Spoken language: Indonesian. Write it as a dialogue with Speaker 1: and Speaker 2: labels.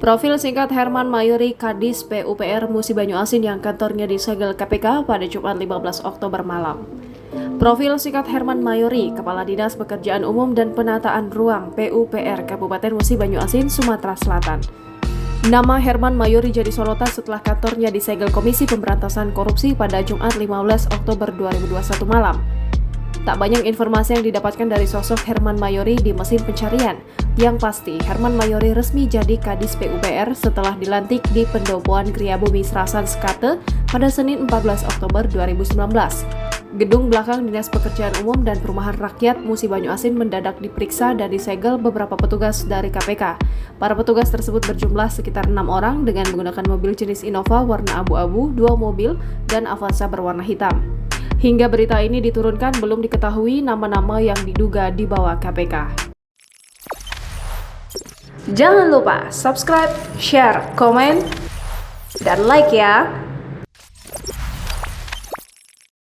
Speaker 1: Profil singkat Herman Mayori, Kadis PUPR Musi Banyuasin yang kantornya disegel KPK pada Jumat 15 Oktober malam. Profil singkat Herman Mayori, Kepala Dinas Pekerjaan Umum dan Penataan Ruang PUPR Kabupaten Musi Banyuasin, Sumatera Selatan. Nama Herman Mayori jadi sorotan setelah kantornya disegel Komisi Pemberantasan Korupsi pada Jumat 15 Oktober 2021 malam. Tak banyak informasi yang didapatkan dari sosok Herman Mayori di mesin pencarian. Yang pasti, Herman Mayori resmi jadi Kadis PUPR setelah dilantik di Pendopoan Griabumi Serasan Sekate pada Senin 14 Oktober 2019. Gedung belakang Dinas Pekerjaan Umum dan Perumahan Rakyat Musi Banyuasin mendadak diperiksa dan disegel beberapa petugas dari KPK. Para petugas tersebut berjumlah sekitar 6 orang dengan menggunakan mobil jenis Innova warna abu-abu, 2 mobil, dan Avanza berwarna hitam. Hingga berita ini diturunkan, belum diketahui nama-nama yang diduga dibawa KPK. Jangan lupa subscribe, share, komen, dan like ya!